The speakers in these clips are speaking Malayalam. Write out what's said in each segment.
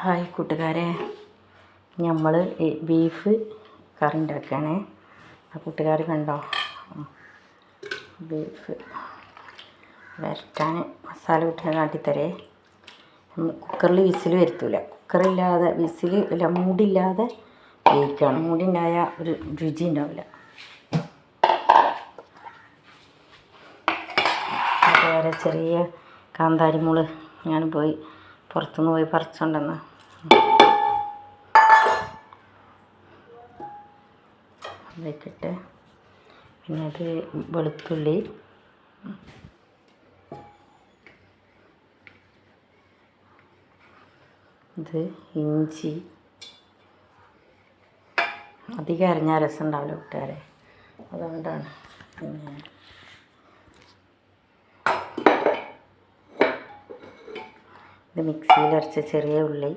ഹായ് കൂട്ടുകാരെ, നമ്മൾ ബീഫ് കറി ഉണ്ടാക്കുകയാണേ. ആ കൂട്ടുകാർ കണ്ടോ, ബീഫ് വരട്ടാൻ മസാല കൂട്ടാൻ കാട്ടിത്തരേ. കുക്കറിൽ വിസിൽ വരുത്തൂല, കുക്കറില്ലാതെ വിസിൽ ഇല്ല, മൂടില്ലാതെ വേവിക്കുകയാണ്. മൂടി ഉണ്ടായ ഒരു രുചി ഉണ്ടാവില്ല. അതുപോലെ ചെറിയ കാന്താരിമുളക് ഞാൻ പുറത്തുനിന്ന് പോയി പറിച്ചുകൊണ്ടെന്ന് വെച്ചിട്ട്, പിന്നെ അത് വെളുത്തുള്ളി, ഇത് ഇഞ്ചി. അധികം അരിഞ്ഞാൽ രസം ഉണ്ടാവില്ല കൂട്ടുകാരെ, അതുകൊണ്ടാണ്. പിന്നെ ഇത് മിക്സിയിലരച്ച ചെറിയ ഉള്ളി,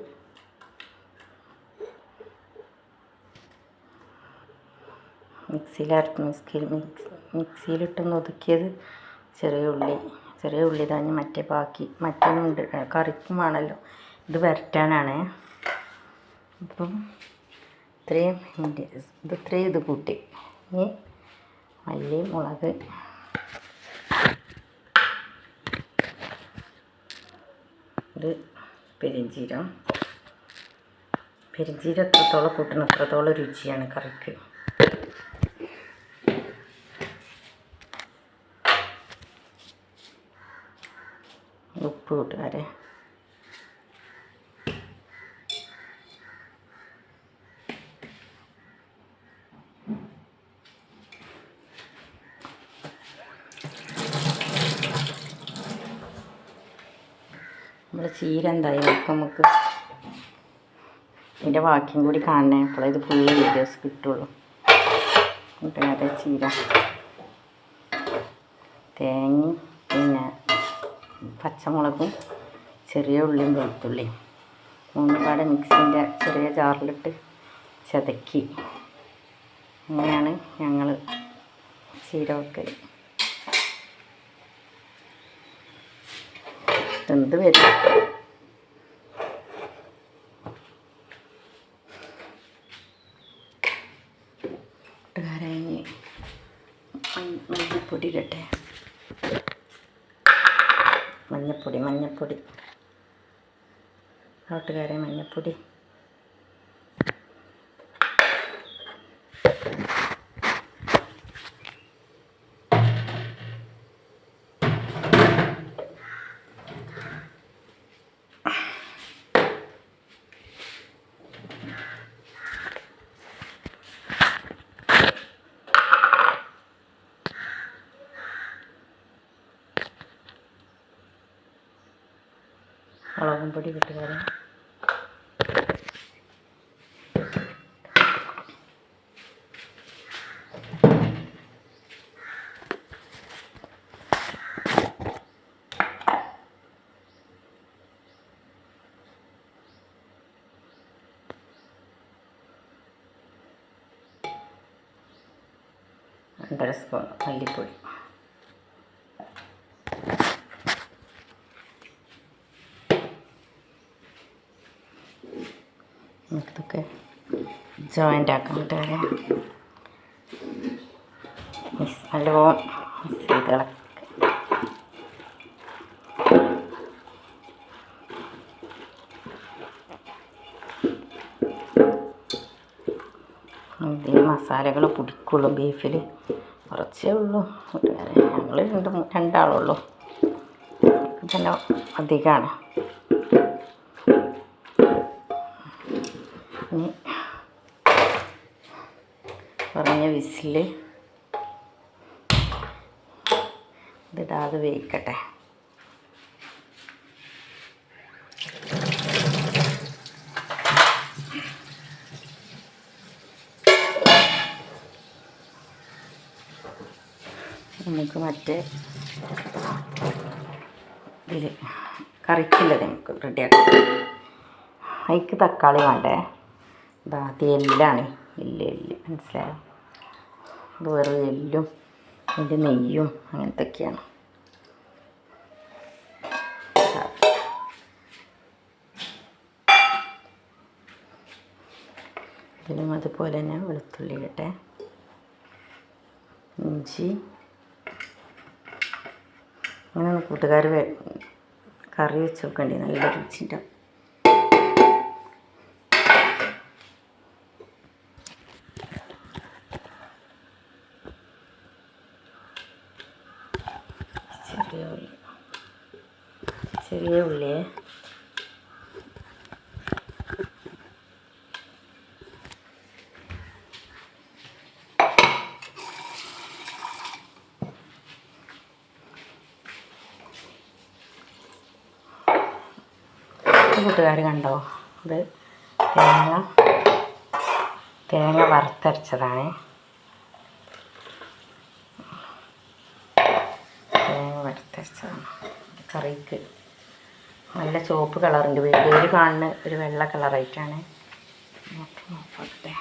മിക്സിയിലിട്ടൊന്ന് ഒതുക്കിയത് ചെറിയ ഉള്ളി തന്നെ. മറ്റൊന്നുണ്ട്, കറിക്കും വേണമല്ലോ, ഇത് വരട്ടാനാണ്. അപ്പം ഇത്രയും ഇത് കൂട്ടി. ഇനി മല്ലി, മുളക്, ഇത് പെരിഞ്ചീരം എത്രത്തോളം കൂട്ടണം അത്രത്തോളം രുചിയാണ് കറിക്ക്. ഉപ്പ് കൂട്ടുകാരെ, നമ്മൾ ചീര എന്തായി നോക്കാം. നമുക്ക് ഇതിൻ്റെ ബാക്കിയും കൂടി കാണണേ, അപ്പോഴേ ഇത് ഫുള്ള് വീഡിയോസ് കിട്ടുള്ളൂ. കൂട്ടുകാരെ, ചീര, തേങ്ങയും പിന്നെ പച്ചമുളകും ചെറിയ ഉള്ളിയും വെളുത്തുള്ളിയും മൂന്നുപാടെ മിക്സിൻ്റെ ചെറിയ ജാറിലിട്ട് ചതക്കി. അങ്ങനെയാണ് ഞങ്ങൾ ചീര വെക്കൽ. എന്ത് വരും കൂട്ടുകാരെ, മഞ്ഞപ്പൊടി ഇടട്ടെ. മഞ്ഞപ്പൊടി കൂട്ടുകാരെ, മഞ്ഞപ്പൊടി. മുളകും പൊടി കൂട്ടുകാരെ, രണ്ടര സ്പൂൺ മല്ലിപ്പൊടി, ഇതൊക്കെ ജോയിൻ്റ് ആക്കാൻ കൂട്ടുകാരെ. നല്ലോണം മിക്സ് ചെയ്ത് ഇളക്കുക. ഇതിന് മസാലകൾ പിടിക്കുള്ളൂ. ബീഫിൽ കുറച്ചേ ഉള്ളൂ കൂട്ടുകാരെ, ഞങ്ങൾ രണ്ടാളുള്ളൂ, തന്നെ അധികമാണ്. ഇനി കുറഞ്ഞ വിസിൽ ഇതിടാതെ വേവിക്കട്ടെ. നമുക്ക് മറ്റേ ഇതിൽ കറിക്കുള്ളത് നമുക്ക് റെഡിയാക്കാം. അതിക്ക് തക്കാളി വേണ്ടേ, ആദ്യം എല്ലാണ്, എല്ല് മനസ്സിലായോ? ഇത് വെറും എല്ലും അതിൻ്റെ നെയ്യും അങ്ങനത്തൊക്കെയാണ്. ഇതിലും അതുപോലെ തന്നെ വെളുത്തുള്ളി ഇടട്ടെ, ഇഞ്ചി. അങ്ങനെ കൂട്ടുകാർ കറി വെച്ച് നോക്കേണ്ടി, നല്ല രുചിൻ്റെ. ചെറിയ ഉള്ളിയെ കൂട്ടുകാർ കണ്ടോ, ഇത് തേങ്ങ വറുത്തരച്ചതാണ്. കറിക്ക് നല്ല ചുവപ്പ് കളറുണ്ട്, വീഡിയോയിൽ കാണുന്ന ഒരു വെള്ള കളറായിട്ടാണ്. നോക്കട്ടെ,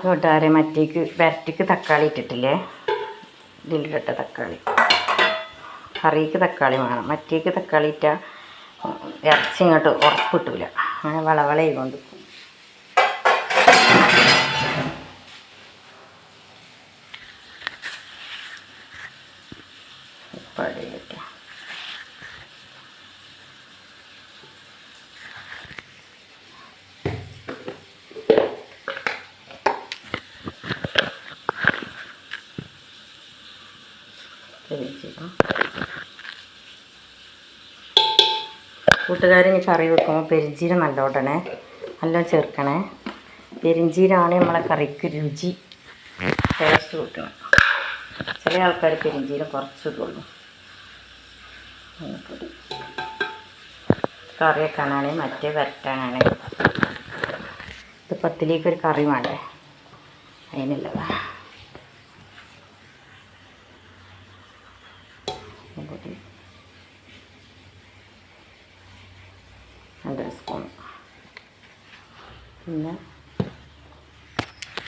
കൂട്ടുകാരെ വരട്ടിക്ക് തക്കാളി ഇട്ടിട്ടില്ലേ, ഇതിലിട്ട തക്കാളി. കറിക്ക് തക്കാളി വേണം, മറ്റേക്ക് തക്കാളി ഇട്ടാൽ ഇറച്ചി ഇങ്ങോട്ട് ഉറപ്പിട്ടില്ല, അങ്ങനെ വളവളയും കൊണ്ട്. കൂട്ടുകാരിന് കറി വെക്കുമ്പോൾ പെരിഞ്ചീരം നല്ലോട്ടണേ, നല്ലോണം ചേർക്കണേ. പെരിഞ്ചീരമാണ് നമ്മളെ കറിക്ക് രുചി, ടേസ്റ്റ് കൂട്ടണം. ചില ആൾക്കാർ പെരിഞ്ചീരം കുറച്ചിടുള്ളൂ. കറി വെക്കാനാണെങ്കിൽ മറ്റേ വരട്ടാനാണെങ്കിൽ ഇത് പത്തിലേക്കൊരു കറി വേണ്ടേ, അതിനുള്ളതാ. രണ്ട് സ്പൂൺ, പിന്നെ